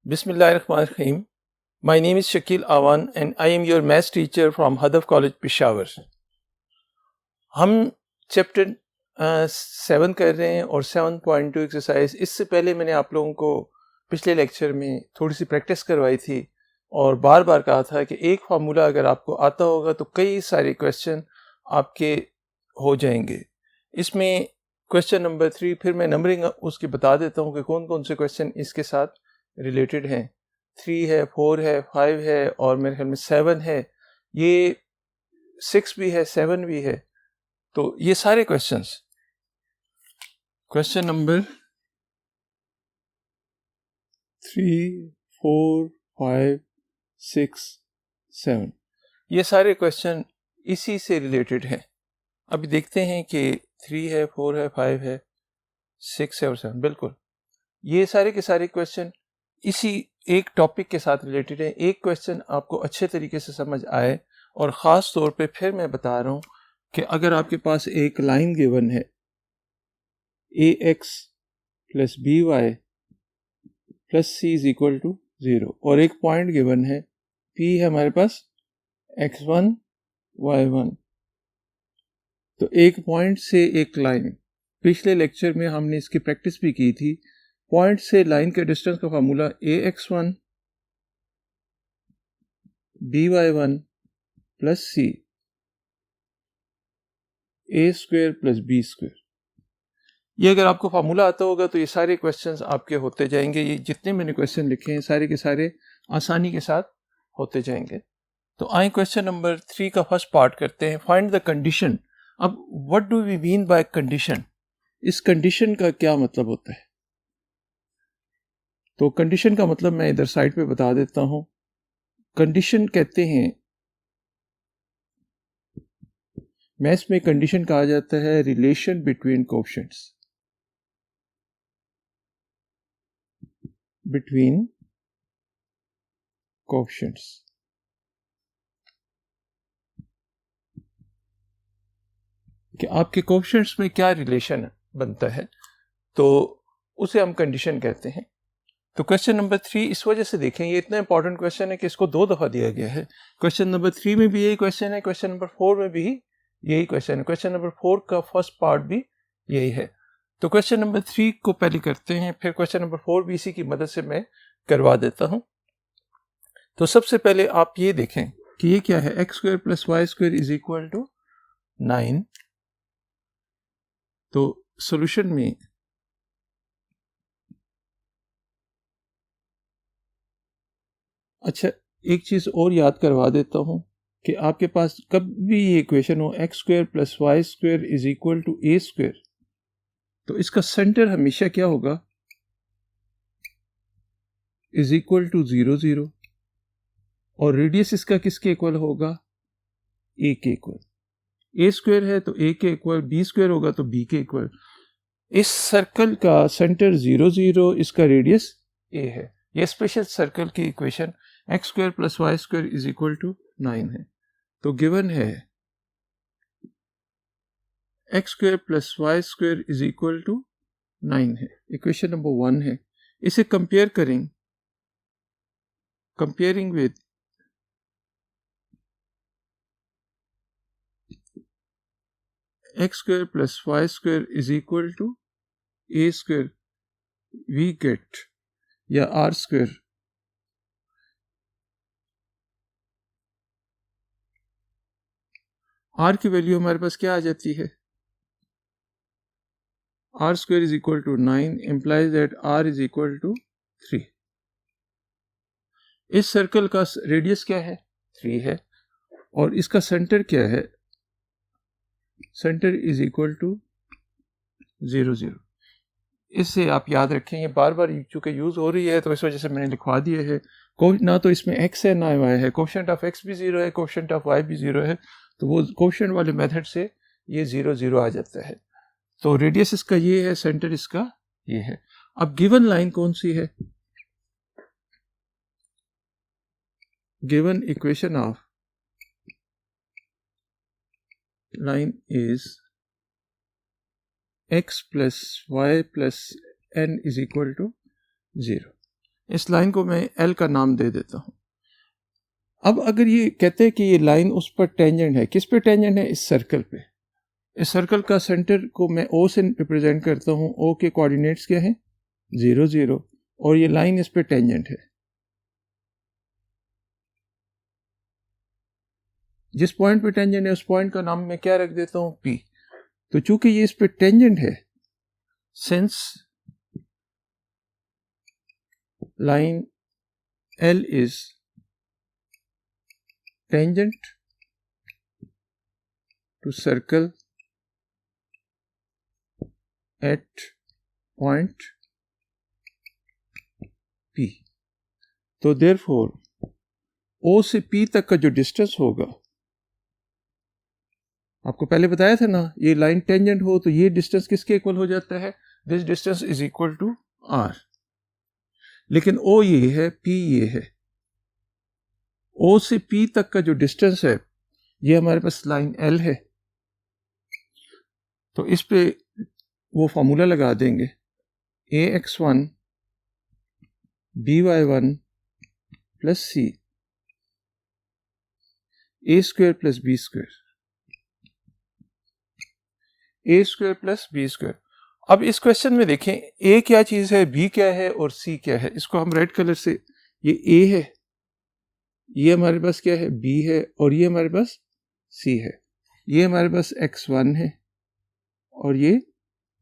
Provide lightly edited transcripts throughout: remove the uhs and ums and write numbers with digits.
Bismillahirrahmanirrahim. My name is Shakil Awan and I am your maths teacher from Hadaf College, Peshawar. हम chapter 7 कर रहे हैं और 7.2 exercise. इससे पहले मैंने आप लोगों को पिछले लेक्चर में थोड़ी सी प्रैक्टिस करवाई थी और बार बार कहा था कि एक फार्मूला अगर आपको आता होगा तो कई सारे क्वेश्चन आपके हो जाएंगे। इसमें क्वेश्चन नंबर 3, फिर मैं नंबरिंग उसकी बता देता हूँ कि कौन कौन से क्वेश्चन इसके साथ रिलेटेड हैं। 3 है, 4 है, 5 है और मेरे ख्याल में 7 है, ये 6 भी है, 7 भी है। तो ये सारे क्वेश्चंस, क्वेश्चन नंबर 3, 4, 5, 6, 7, ये सारे क्वेश्चन इसी से रिलेटेड हैं। अभी देखते हैं कि 3 है, 4 है, 5 है, 6 है और 7, बिल्कुल ये सारे के सारे क्वेश्चन इसी एक टॉपिक के साथ रिलेटेड है। एक क्वेश्चन आपको अच्छे तरीके से समझ आए और ख़ास तौर पे फिर मैं बता रहा हूँ कि अगर आपके पास एक लाइन गिवन है ax plus by plus c is equal to 0 और एक पॉइंट गिवन है p है हमारे पास x1 y1, तो एक पॉइंट से एक लाइन, पिछले लेक्चर में हमने इसकी प्रैक्टिस भी की थी। पॉइंट से लाइन के डिस्टेंस का formula ax1 by1 plus c a square plus b square. ये अगर आपको फार्मूला आता होगा तो ये सारे क्वेश्चंस आपके होते जाएंगे। ये जितने मैंने क्वेश्चन लिखे हैं सारे के सारे आसानी के साथ होते जाएंगे। तो आए क्वेश्चन नंबर 3 का फर्स्ट पार्ट करते हैं, फाइंड द कंडीशन। अब what do we mean by condition? इस कंडीशन का क्या मतलब होता है? तो कंडीशन का मतलब मैं इधर साइड पे बता देता हूं। कंडीशन कहते हैं, मैथ्स में कंडीशन कहा जाता है relation between coefficients, between coefficients. कि आपके कोएफिशिएंट्स में क्या रिलेशन बनता है, तो उसे हम कंडीशन कहते हैं। तो क्वेश्चन नंबर 3 इस वजह से देखें, ये इतना इंपॉर्टेंट क्वेश्चन है कि इसको 2 दफ़ा दिया गया है। क्वेश्चन नंबर 3 में भी यही क्वेश्चन है, क्वेश्चन नंबर 4 में भी यही क्वेश्चन है, क्वेश्चन नंबर 4 का फर्स्ट पार्ट भी यही है। तो क्वेश्चन नंबर 3 को पहले करते हैं, फिर क्वेश्चन नंबर 4 भी इसी की मदद से मैं करवा देता हूं। तो सबसे पहले आप ये देखें कि ये क्या है, x square plus y square is equal to 9। तो सॉल्यूशन में अच्छा एक चीज और याद करवा देता हूं कि आपके पास कब भी ये इक्वेशन हो x square plus y square is equal to A square, तो इसका सेंटर हमेशा क्या होगा, इज इक्वल टू 0 0, और रेडियस इसका किसके इक्वल होगा, ए के इक्वल। ए स्क्वायर है तो ए के इक्वल, बी स्क्वायर होगा तो बी के इक्वल। इस सर्कल का सेंटर 0 0, इसका रेडियस ए है। ये स्पेशल सर्कल की equation x square plus y square is equal to 9 है। तो गिवन है x square plus y square is equal to 9 है, इक्वेशन नंबर 1 है। इसे कंपेयर करें, comparing with x square plus y square is equal to A square, we get, या r square, r की value हमारे पास क्या आ जाती है, r square is equal to 9 implies that r is equal to 3। इस सर्कल का रेडियस क्या है, 3 है, और इसका सेंटर क्या है, सेंटर इज इक्वल टू 0 0। इससे आप याद रखें, ये बार बार चूंकि यूज हो रही है तो इस वजह से मैंने लिखवा दिया है। ना तो इसमें x है ना y है, कोएफिशिएंट ऑफ x भी 0 है, कोएफिशिएंट ऑफ y भी 0 है, तो वो कोएफिशिएंट वाले मेथड से ये 0 0 आ जाता है। तो रेडियस इसका ये है, सेंटर इसका ये है। अब गिवन लाइन कौन सी है, given equation of line is x plus y plus n is equal to 0। इस लाइन को मैं एल का नाम दे देता हूँ। अब अगर ये कहते हैं कि ये लाइन उस पर टेंजेंट है, किस पे टेंजेंट है? इस सर्कल पे। इस सर्कल का सेंटर को मैं ओ से रिप्रेजेंट करता हूँ। ओ के कोऑर्डिनेट्स क्या हैं? 0 0, और ये लाइन इस पे टेंजेंट है। जिस पॉइंट पे टेंजेंट है उस पॉइंट का नाम मैं क्या रख देता हूँ? पी। तो चूंकि ये इस पे टेंजेंट है, since line l is tangent to circle at point P, तो देयरफॉर O से P तक का जो डिस्टेंस होगा, आपको पहले बताया था ना, ये लाइन टेंजेंट हो तो ये डिस्टेंस किसके इक्वल हो जाता है? This distance is equal to R। लेकिन O ये है, P ये है। O से P तक का जो डिस्टेंस है ये हमारे पास लाइन L है। तो इस पे वो फॉर्मूला लगा देंगे, AX1 BY1 plus C A square plus B square, A square plus B square. अब इस क्वेश्चन में देखें A क्या चीज़ है, B क्या है और C क्या है। इसको हम रेड कलर से, ये A है, ये हमारे पास क्या है? B है, और ये हमारे पास C है। ये हमारे पास X1 है और ये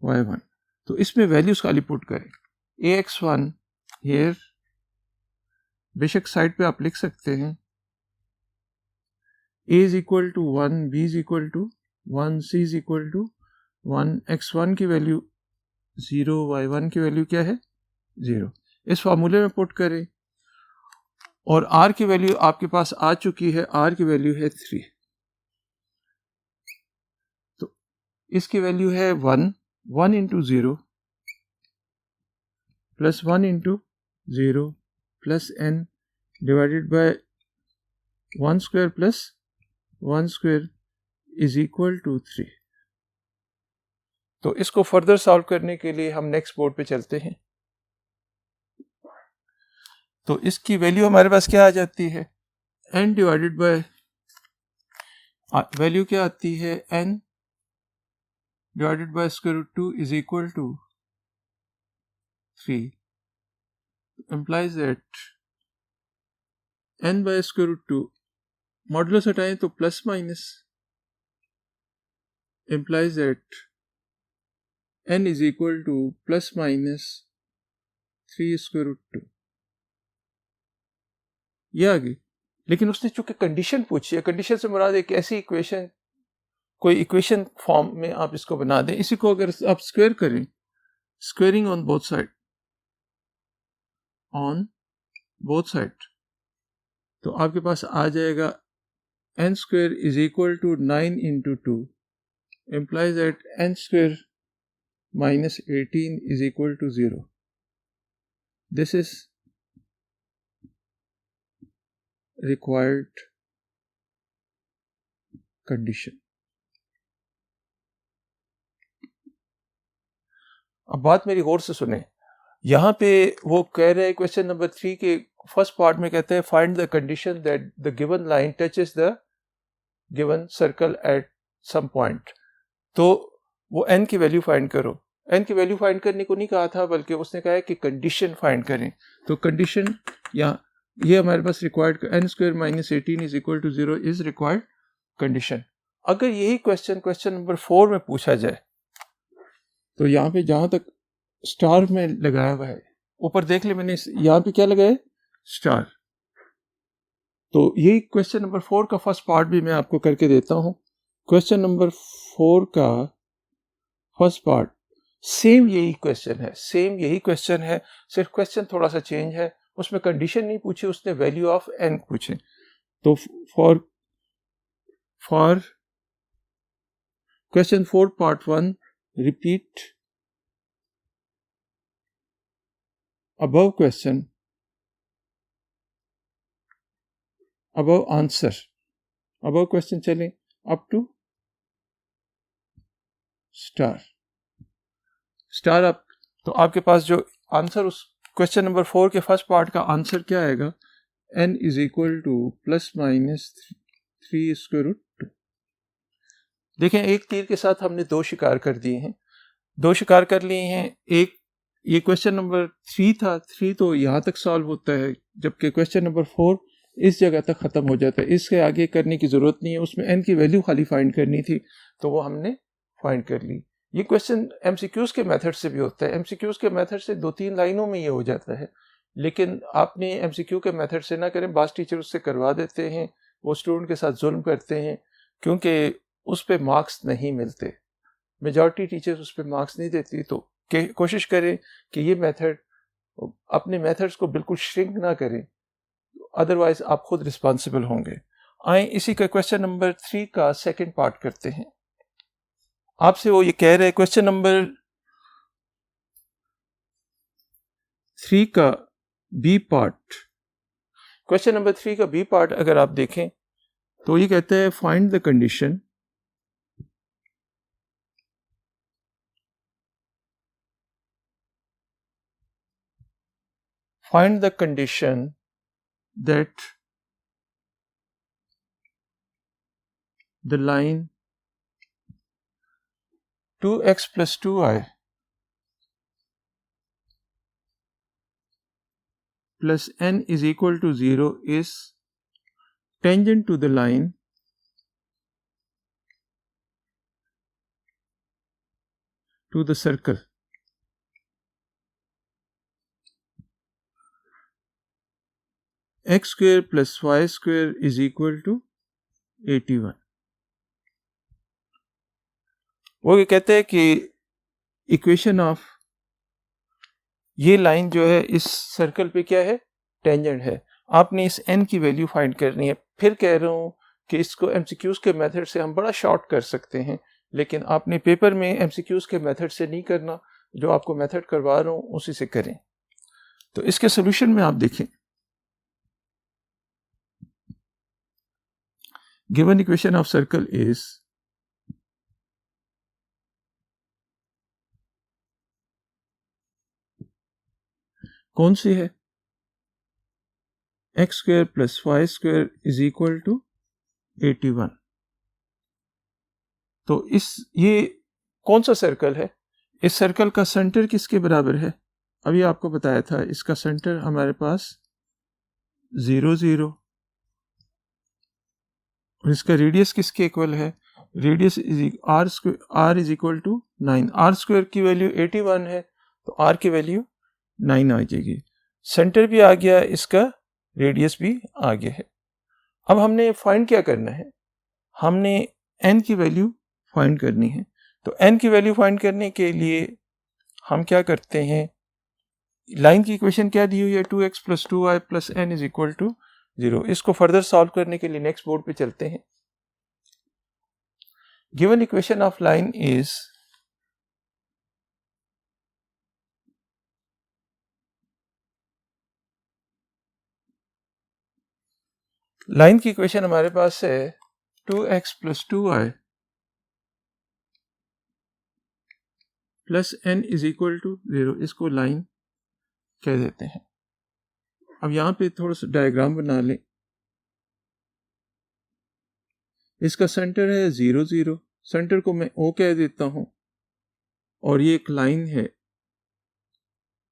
Y1। तो इसमें वैल्यूज खाली पुट करें। AX1 हियर, बेशक साइड पे आप लिख सकते हैं, A is equal to 1, B is equal to 1, C is equal to 1, X1 की वैल्यू 0, Y1 की वैल्यू क्या है? 0। इस फार्मूले में पुट करें और R की वैल्यू आपके पास आ चुकी है, R की वैल्यू है 3। तो इसकी वैल्यू है 1, 1 into 0 plus 1 into 0 plus n divided by 1 square plus 1 square is equal to 3। तो इसको फर्दर सॉल्व करने के लिए हम नेक्स्ट बोर्ड पे चलते हैं। तो इसकी वैल्यू हमारे पास क्या आ जाती है? n डिवाइडेड बाय, वैल्यू क्या आती है? n divided by square root 2 is equal to 3, implies that n by square root 2, modulus हटाएं तो plus minus, implies that n is equal to plus minus 3 square root 2। ये आ गई। लेकिन उसने चूंकि कंडीशन पूछी है, कंडीशन से मुराद एक ऐसी इक्वेशन, कोई इक्वेशन फॉर्म में आप इसको बना दें। इसी को अगर आप स्क्वायर करें, स्क्वेयरिंग ऑन बोथ साइड, तो आपके पास आ जाएगा n square is equal to 9 into 2, implies that n square minus 18 is equal to 0. This is required condition. अब बात मेरी गौर से सुने। यहाँ पे वो कह रहे हैं क्वेश्चन नंबर 3 के फर्स्ट पार्ट में कहते हैं find the condition that the given line touches the given circle at some point. तो वो n की वैल्यू फाइंड करो। n की वैल्यू फाइंड करने को नहीं कहा था, बल्कि उसने कहा है कि कंडीशन फाइंड करें। तो कंडीशन या ये हमारे पास required n square minus 18 is equal to 0 is required condition. अगर यही क्वेश्चन नंबर 4 में पूछा जाए, तो यहाँ पे जहाँ तक स्टार में लगाया हुआ है, ऊपर देख ले मैंने यहाँ पे क्या लगाया है? स्टार। तो यही क्वेश्चन नंबर 4 का फर्स्ट पार्ट भी मैं आपको करके देता हूँ। क्वेश्चन नंबर 4 का फर्स्ट पार्ट सेम यही क्वेश्चन है, सिर्फ क्वेश्चन थोड़ा सा चेंज है। उसमें कंडीशन नहीं पूछी, उसने वैल्यू ऑफ n पूछे। तो for question 4 part 1 repeat above question, above answer, above question चलें up to स्टार अप। तो आपके पास जो आंसर उस क्वेश्चन नंबर 4 के फर्स्ट पार्ट का आंसर क्या आएगा? n is equal to plus minus 3 square root 2। देखें, एक तीर के साथ हमने दो शिकार कर दिए हैं, दो शिकार कर लिए हैं। एक, ये क्वेश्चन नंबर 3 था, 3 तो यहाँ तक सॉल्व होता है, जबकि क्वेश्चन नंबर 4 इस जगह तक ख़त्म हो जाता है। इसके आगे करने की ज़रूरत नहीं है, उसमें n की वैल्यू खाली फाइंड करनी थी, तो वो हमने फाइंड कर ली। ये क्वेश्चन MCQs के मेथड से भी होता है। MCQs के मेथड से 2-3 लाइनों में ये हो जाता है, लेकिन आपने MCQ के मेथड से ना करें। बास टीचर उससे करवा देते हैं, वो स्टूडेंट के साथ जुल्म करते हैं, क्योंकि उस पर मार्क्स नहीं मिलते। मेजॉरिटी टीचर्स उस पर मार्क्स नहीं देती। तो कोशिश करें कि ये मेथड, अपने मेथड्स को बिल्कुल श्रिंक ना करें, अदरवाइज आप खुद रिस्पॉन्सिबल होंगे। आए इसी का क्वेश्चन नंबर 3 का सेकंड पार्ट करते हैं। आपसे वो ये कह रहे हैं, क्वेश्चन नंबर 3 का बी पार्ट, क्वेश्चन नंबर 3 का बी पार्ट अगर आप देखें तो ये कहते हैं find the condition that the line 2x plus 2y plus n is equal to 0 is tangent to the line to the circle x square plus y square is equal to 81। वो ये कहते हैं कि इक्वेशन ऑफ ये line जो है इस circle पे क्या है? टेंजेंट है। आपने इस n की वैल्यू फाइंड करनी है। फिर कह रहा हूँ कि इसको MCQs के मेथड से हम बड़ा शॉर्ट कर सकते हैं, लेकिन आपने पेपर में MCQs के मेथड से नहीं करना, जो आपको मेथड करवा रहा हूँ उसी से करें। तो इसके सोल्यूशन में आप देखें, given equation of circle is कौन सी है? X square plus y square is equal to 81। तो ये कौन सा सर्कल है? इस सर्कल का सेंटर किसके बराबर है? अभी आपको बताया था, इसका सेंटर हमारे पास 0 0, और इसका रेडियस किसके इक्वल है? Radius is r is equal to 9। R square की वैल्यू 81 है, तो आर की वैल्यू 9 आ जाएगी। सेंटर भी आ गया, इसका रेडियस भी आ गया है। अब हमने फाइंड क्या करना है? हमने n की वैल्यू फाइंड करनी है। तो n की वैल्यू फाइंड करने के लिए हम क्या करते हैं? लाइन की इक्वेशन क्या दी हुई है? 2x plus 2y plus n is equal to 0। इसको फर्दर सॉल्व करने के लिए नेक्स्ट बोर्ड पे चलते हैं। Given equation of line is line की इक्वेशन हमारे पास है 2x plus 2y plus n is equal to 0। इसको लाइन कह देते हैं। अब यहां पे थोड़ा सा डायग्राम बना लें। इसका सेंटर है 0 0, सेंटर को मैं O कह देता हूं, और ये एक लाइन है।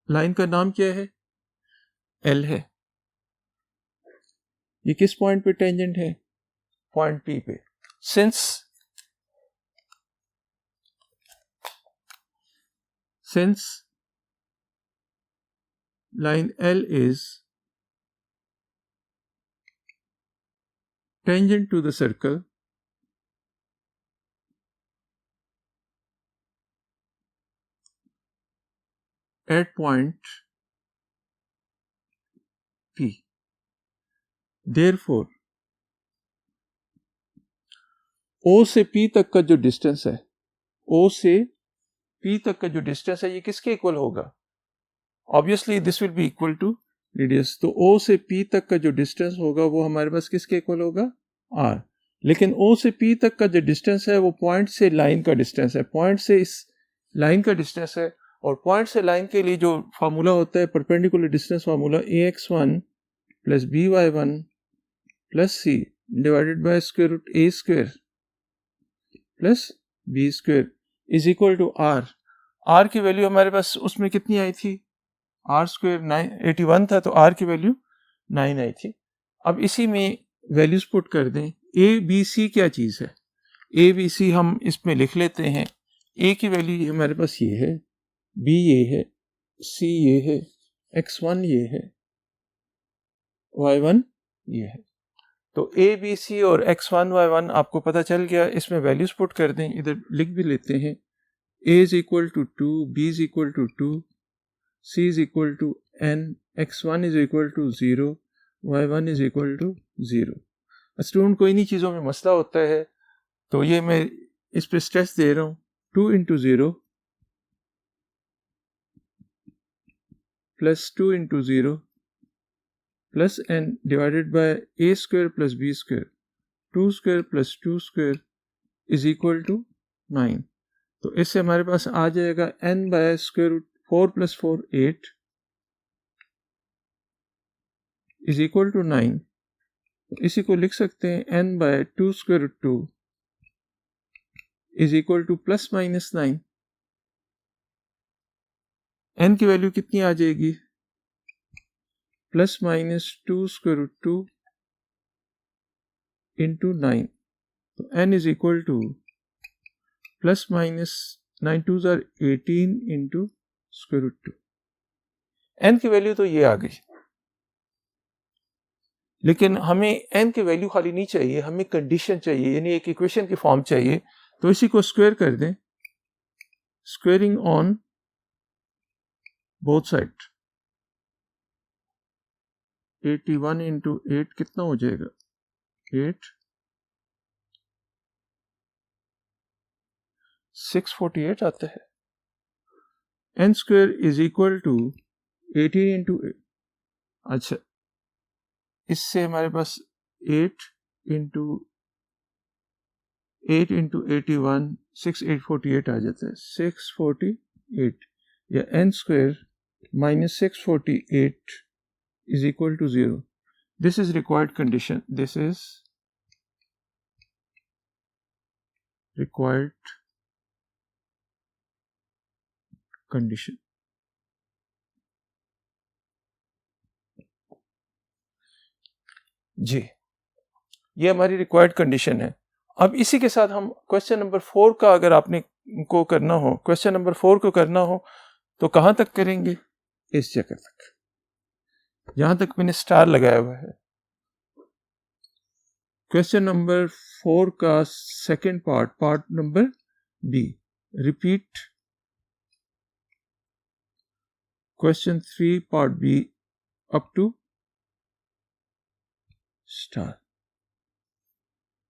लाइन का नाम क्या है? L है। ये किस पॉइंट पे टेंजेंट है? पॉइंट P पे। Since line L is tangent to the circle, at point P, therefore O से P तक का जो डिस्टेंस है, O से P तक का जो डिस्टेंस है, ये किसके इक्वल होगा? Obviously this will be equal to radius. तो O से P तक का जो डिस्टेंस होगा वो हमारे पास किसके इक्वल होगा? R। लेकिन O से P तक का जो डिस्टेंस है वो पॉइंट से लाइन का डिस्टेंस है, पॉइंट से इस लाइन का डिस्टेंस है, और पॉइंट से लाइन के लिए जो फार्मूला होता है perpendicular distance formula ax1 plus by1 plus c divided by square root a square plus b square is equal to r की वैल्यू हमारे पास उसमें कितनी आई थी, r स्क्वायर 81 था, तो r की वैल्यू 9 आई थी। अब इसी में वैल्यूज पुट कर दें। a b c क्या चीज़ है, a b c हम इसमें लिख लेते हैं। a की वैल्यू हमारे पास ये है, b ये है, c ये है, x1 ये है, y1 ये है। तो a b c और x1 y1 आपको पता चल गया। इसमें वैल्यूज पुट कर दें, इधर लिख भी लेते हैं। a is equal to 2, b is equal to 2, c is equal to n, x1 is equal to 0, y1 is equal to 0। Student को इन्हीं चीज़ों में मसला होता है, तो ये मैं इस पे स्ट्रेस दे रहा हूँ। 2 into 0 plus 2 into 0 plus n divided by a square plus b square, 2 square plus 2 square is equal to 9। तो इससे हमारे पास आ जाएगा n by square root 4 plus 4 8 is equal to 9। तो इसी को लिख सकते हैं n by 2 square root 2 is equal to plus minus 9। n की वैल्यू कितनी आ जाएगी, plus minus 2 square root 2 into 9। तो n is equal to plus minus 9 2 or 18 into square root 2। n की वैल्यू तो ये आ गई, लेकिन हमें n की वैल्यू खाली नहीं चाहिए, हमें कंडीशन चाहिए, यानी एक इक्वेशन की फॉर्म चाहिए। तो इसी को स्क्वायर कर दें, squaring on both side. 81 into 8 कितना हो जाएगा, 8 648 आता है। n square is equal to 18 into 8। अच्छा, इससे हमारे पास 8 इंटू 81 6848 आ जाता है, 648 या n square minus 648 is equal to 0. This is required condition. This is required condition. जी, ये हमारी रिक्वायर्ड कंडीशन है। अब इसी के साथ हम क्वेश्चन नंबर 4 का अगर आपने को करना हो, क्वेश्चन नंबर 4 को करना हो तो कहाँ तक करेंगे, इस जगह तक, यहां तक मैंने स्टार लगाया हुआ है। क्वेश्चन नंबर 4 का second part number b, repeat question 3 part b up to star.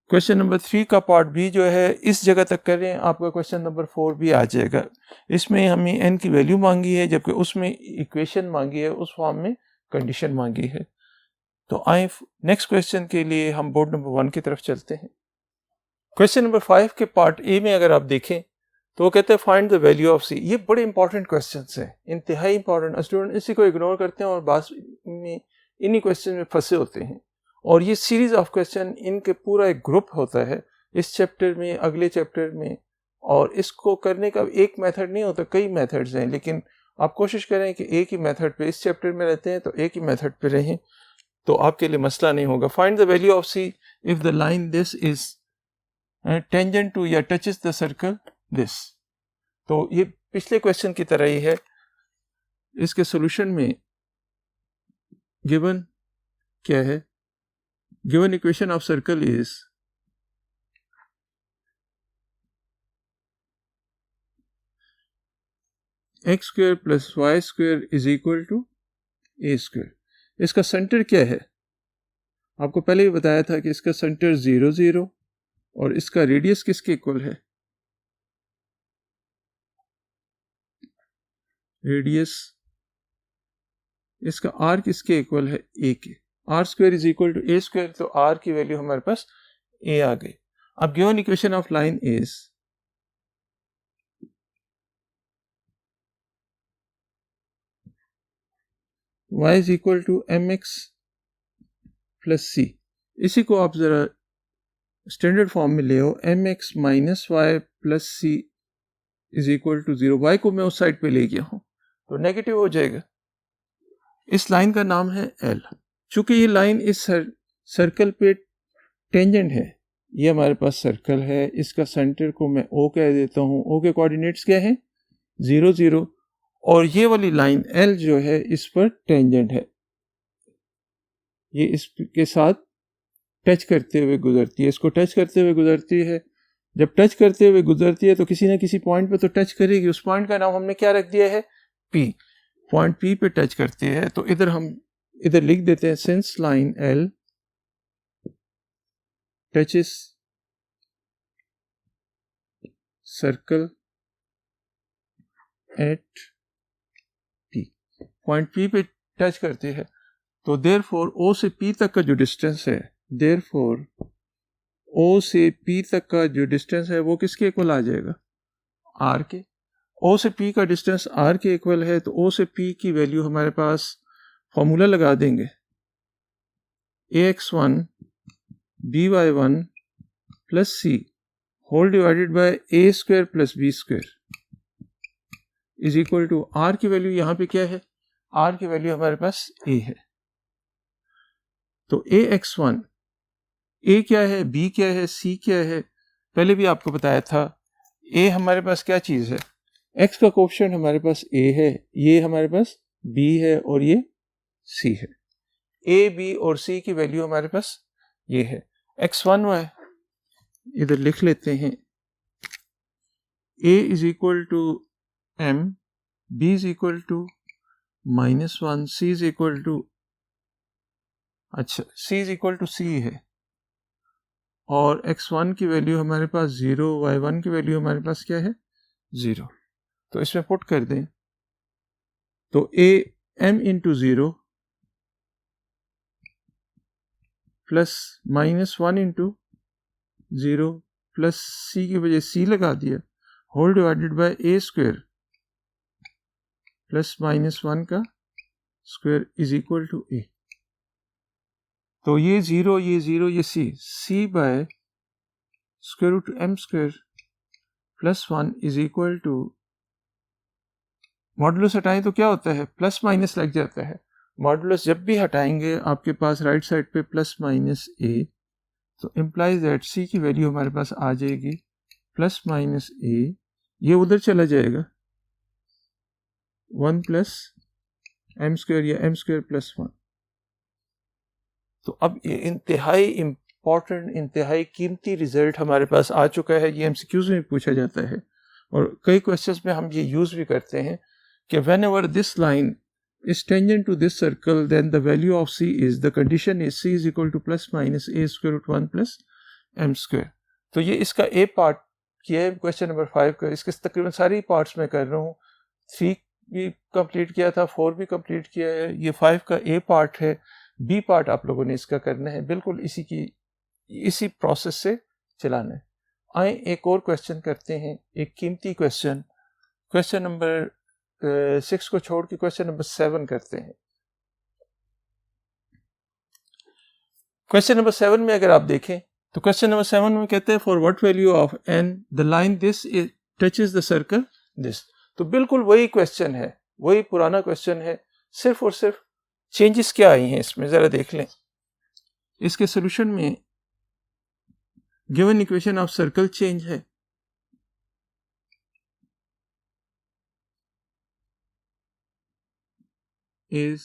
Question number 3 का पार्ट बी जो है इस जगह तक करें, आपका क्वेश्चन नंबर 4 भी आ जाएगा। इसमें हमें n की वैल्यू मांगी है, जबकि उसमें इक्वेशन मांगी है, उस फॉर्म में कंडीशन मांगी है। तो आए नेक्स्ट क्वेश्चन के लिए हम बोर्ड नंबर 1 की तरफ चलते हैं। क्वेश्चन नंबर 5 के पार्ट ए में अगर आप देखें तो वो कहते हैं फाइंड द वैल्यू ऑफ सी। ये बड़े इंपॉर्टेंट क्वेश्चंस हैं, इंतहाई इंपॉर्टेंट। स्टूडेंट इसी को इग्नोर करते हैं और बाद में इन्हीं क्वेश्चन में फंसे होते हैं। और ये सीरीज ऑफ क्वेश्चन, इनके पूरा एक ग्रुप होता है इस चैप्टर में, अगले चैप्टर में, और इसको करने का एक मेथड नहीं होता, कई मेथड्स हैं। लेकिन आप कोशिश करें कि एक ही मेथड पे, इस चैप्टर में रहते हैं तो एक ही मेथड पे रहें, तो आपके लिए मसला नहीं होगा। Find the value of c if the line this is tangent to या टचेस द सर्कल दिस। तो ये पिछले क्वेश्चन की तरह ही है। इसके सॉल्यूशन में गिवन क्या है, given equation of circle is x square plus y square is equal to A square. इसका सेंटर क्या है, आपको पहले ही बताया था कि इसका सेंटर 0 0 और इसका रेडियस किसके इक्वल है, रेडियस इसका r किसके इक्वल है, a के। R square is equal to A square, तो r की वैल्यू हमारे पास a आ गई। अब given equation of line is y is equal to M X plus C. इसी को आप ज़रा स्टैंडर्ड फॉर्म में ले आओ, M X minus Y plus C is equal to 0। Y को मैं उस साइड पे ले गया हूँ तो नेगेटिव हो जाएगा। इस लाइन का नाम है एल। चूंकि ये लाइन इस सर्कल पे टेंजेंट है, ये हमारे पास सर्कल है, इसका सेंटर को मैं ओ कह देता हूँ। ओ के कोऑर्डिनेट्स क्या है? 0 0। और ये वाली लाइन एल जो है इस पर टेंजेंट है, ये इसके साथ टच करते हुए गुजरती है, इसको टच करते हुए गुजरती है। जब टच करते हुए गुजरती है तो किसी ना किसी पॉइंट पे तो टच करेगी। उस पॉइंट का नाम हमने क्या रख दिया है? पी। पॉइंट पी पे टच करती है तो इधर हम इधर लिख देते हैं since line L touches circle eight P, point P पे टच करती है तो देयरफॉर ओ से पी तक का जो डिस्टेंस है, देयरफॉर ओ से पी तक का जो डिस्टेंस है वो किसके इक्वल आ जाएगा? आर के। ओ से पी का डिस्टेंस आर के इक्वल है तो ओ से पी की वैल्यू हमारे पास फॉर्मूला लगा देंगे, ax1 by1 plus c whole divided by a square plus b square is equal to r की वैल्यू यहाँ पे क्या है? आर की वैल्यू हमारे पास ए है। तो ax1, ए क्या है, बी क्या है, सी क्या है? पहले भी आपको बताया था, ए हमारे पास क्या चीज़ है? एक्स का कोएफिशिएंट हमारे पास ए है, ये हमारे पास बी है और ये सी है। ए बी और सी की वैल्यू हमारे पास ये है। x1 है, इधर लिख लेते हैं, a is equal to m, b is equal to -1, c is equal to, अच्छा c is equal to c है, और x1 की वैल्यू हमारे पास 0, y1 की वैल्यू हमारे पास क्या है? 0। तो इसमें पुट कर दें तो a m into 0 plus -1 into 0 plus c की वजह c लगा दिया, whole divided by a square plus -1 का square is equal to a. तो ये 0 ये 0 ये c by square root m square plus 1 is equal to, modulus हटाएं तो क्या होता है? प्लस माइनस लग जाता है। मॉडुलस जब भी हटाएंगे आपके पास राइट साइड पे प्लस माइनस ए, तो इम्प्लाइज दैट सी की वैल्यू हमारे पास आ जाएगी प्लस माइनस ए, ये उधर चला जाएगा 1 प्लस एम स्क्वायर या एम स्क्वायर प्लस 1। तो अब ये इंतहाई इम्पॉर्टेंट, इंतहाई कीमती रिजल्ट हमारे पास आ चुका है। ये एमसीक्यूज में पूछा जाता है और कई क्वेश्चंस में हम ये यूज़ भी करते हैं कि whenever this line is tangent to this circle then the value of c is, the condition is c is equal to plus minus a square root 1 plus m square। तो ये इसका a पार्ट किया है question number 5 का। इसके तकरीबन सारी parts मैं कर रहा हूँ, 3 भी कंप्लीट किया था, 4 भी कंप्लीट किया है, ये 5 का a पार्ट है। b पार्ट आप लोगों ने इसका करना है, बिल्कुल इसी प्रोसेस से चलाना है। आए एक और क्वेश्चन करते हैं, एक कीमती क्वेश्चन, क्वेश्चन नंबर 6 को छोड़ के क्वेश्चन नंबर 7 करते हैं। क्वेश्चन नंबर 7 में अगर आप देखें तो क्वेश्चन नंबर 7 में कहते हैं for what value of n the line this touches the circle this. तो बिल्कुल वही क्वेश्चन है, वही पुराना क्वेश्चन है, सिर्फ और सिर्फ चेंजेस क्या आई हैं इसमें जरा देख लें। इसके सोल्यूशन में given equation of circle change है, is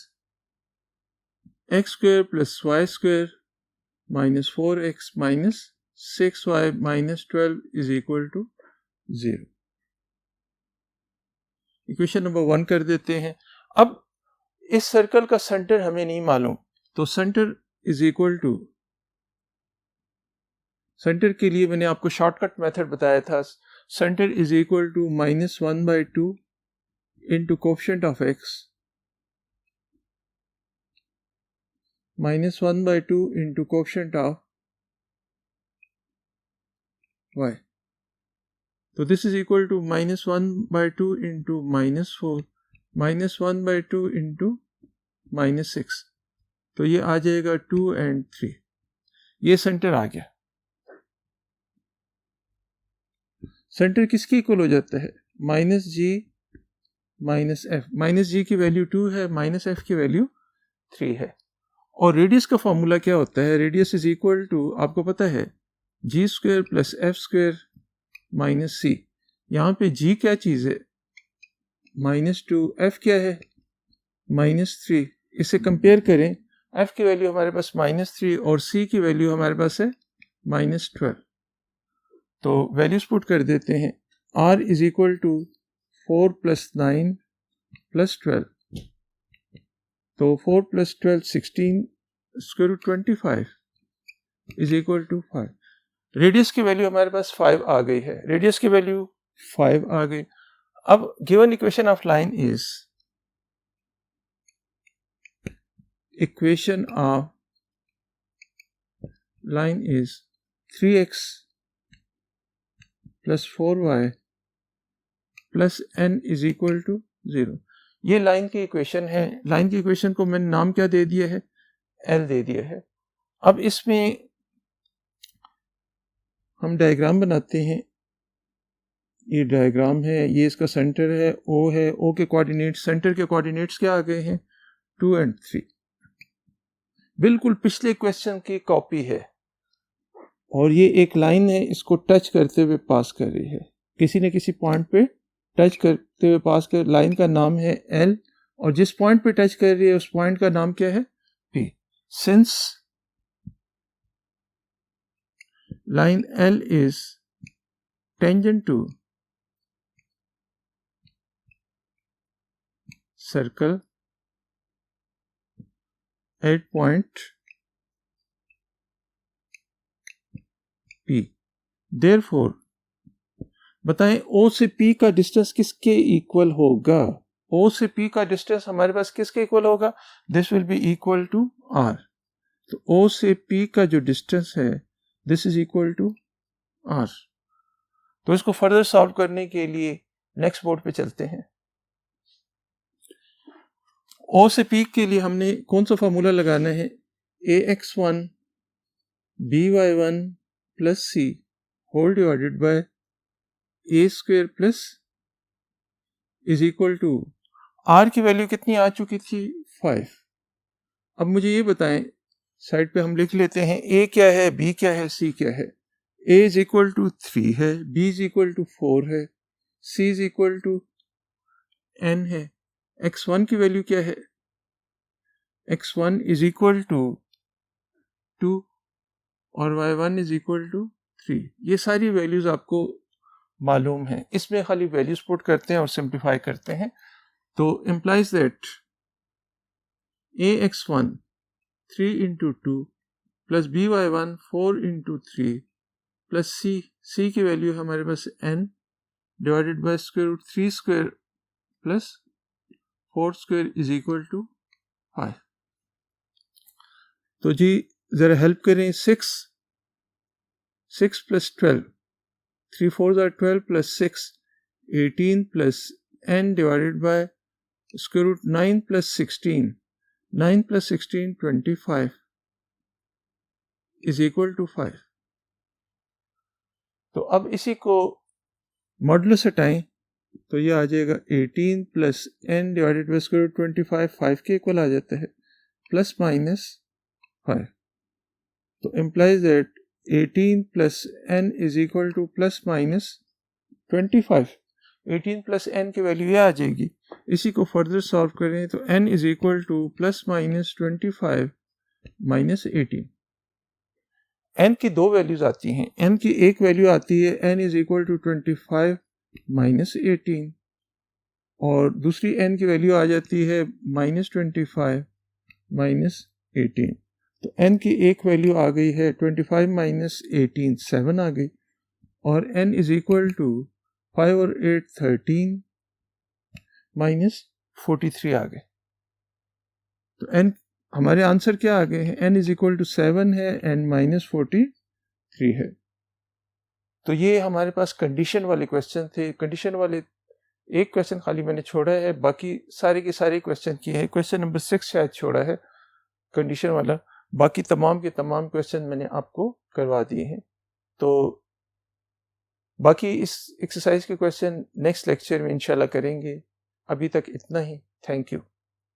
x square plus y square minus 4x minus 6y minus 12 is equal to 0। Equation number 1 कर देते हैं। अब इस सर्कल का सेंटर हमें नहीं मालूम, तो centre is equal to, centre के लिए मैंने आपको शॉर्टकट मेथड बताया था, centre is equal to -1/2 into coefficient of x -1/2 into coefficient of y। तो this is equal to -1/2 into -4 -1/2 into -6, तो ये आ जाएगा 2 and 3। ये सेंटर आ गया। सेंटर किसके इक्वल हो जाता है? -g -f। -g की वैल्यू 2 है, -f की वैल्यू 3 है। और रेडियस का फॉर्मूला क्या होता है? रेडियस इज इक्वल टू, आपको पता है, g² + f² - c। यहाँ पे g क्या चीज़ है? -2, f क्या है? -3। इसे कंपेयर करें, f की वैल्यू हमारे पास -3 और c की वैल्यू हमारे पास है -12। तो वैल्यूज पुट कर देते हैं। r इज इक्वल टू 4 + 9 + 12, तो 4 + 12 16 √ 25 इज इक्वल टू 5। रेडियस की वैल्यू हमारे पास 5 आ गई है। रेडियस की वैल्यू 5 आ गई। अब given equation of line is, equation of line is 3x + 4y + n is equal to 0। ये लाइन की इक्वेशन है। लाइन की इक्वेशन को मैंने नाम क्या दे दिया है? L दे दिया है। अब इसमें हम डायग्राम बनाते हैं। ये डायग्राम है, ये इसका सेंटर है, O है। O के कोऑर्डिनेट्स, सेंटर के कोऑर्डिनेट्स क्या आ गए हैं? 2 and 3। बिल्कुल पिछले क्वेश्चन की कॉपी है। और ये एक लाइन है, इसको टच करते हुए पास कर रही है। किसी न किसी पॉइंट पे टच करते हुए पास कर, लाइन का नाम है L, और जिस पॉइंट पे टच कर रही है उस पॉइंट का नाम क्या है? P। Since line L is tangent to circle at point P, therefore बताएं O से P का डिस्टेंस किसके इक्वल होगा? O से P का डिस्टेंस हमारे पास किसके इक्वल होगा? This will be equal to R। तो O से P का जो डिस्टेंस है, this is equal to R। तो इसको फर्दर सॉल्व करने के लिए नेक्स्ट बोर्ड पे चलते हैं। O से P के लिए हमने कौन सा फॉर्मूला लगाना है? ax1 by1 + c whole divided by a² plus is equal to, R की वैल्यू कितनी आ चुकी थी? 5। अब मुझे ये बताएं, साइड पे हम लिख लेते हैं A क्या है, B क्या है, C क्या है। A इज इक्वल टू 3 है, B इज इक्वल टू 4 है, C is equal to n है। x1 की वैल्यू क्या है? x1 इज इक्वल टू 2 और y1 इज इक्वल टू 3। ये सारी वैल्यूज आपको मालूम है। इसमें खाली वैल्यूज पुट करते हैं और सिंप्लीफाई करते हैं। तो implies that ax1 3 into 2 plus by1 4 into 3 plus c की वैल्यू हमारे पास n divided by √3² plus 4² is equal to 5। तो जी जरा हेल्प करें। 6 + 12, 3 4s are 12 plus 6 18 plus n divided by √9 plus 16, 9 plus 16 25 is equal to 5। तो अब इसी को मॉडुलस हटाएं तो ये आ जाएगा 18 plus n divided by √25, 5 के इक्वल आ जाता है, प्लस माइनस 5। तो implies that 18 plus n is equal to plus minus 25। 18 plus n की वैल्यू ये आ जाएगी। इसी को फर्दर सॉल्व करें तो n is equal to plus minus 25 minus 18। n की दो वैल्यूज आती हैं। n की एक वैल्यू आती है n is equal to 25 minus 18, और दूसरी n की वैल्यू आ जाती है -25 minus 18। तो n की एक वैल्यू आ गई है 25 minus 18 7 आ गई, और n इज इक्वल टू 5 और 8 13 minus 43 आ गए। तो n हमारे आंसर क्या आ गए हैं? n इज इक्वल टू 7 है, n minus 43 है। तो ये हमारे पास कंडीशन वाले क्वेश्चन थे। कंडीशन वाले एक क्वेश्चन खाली मैंने छोड़ा है, बाकी सारे के सारे क्वेश्चन किए हैं। क्वेश्चन नंबर 6 शायद छोड़ा है कंडीशन वाला, बाकी तमाम के तमाम क्वेश्चन मैंने आपको करवा दिए हैं। तो बाकी इस एक्सरसाइज के क्वेश्चन नेक्स्ट लेक्चर में इंशाल्लाह करेंगे। अभी तक इतना ही। Thank you.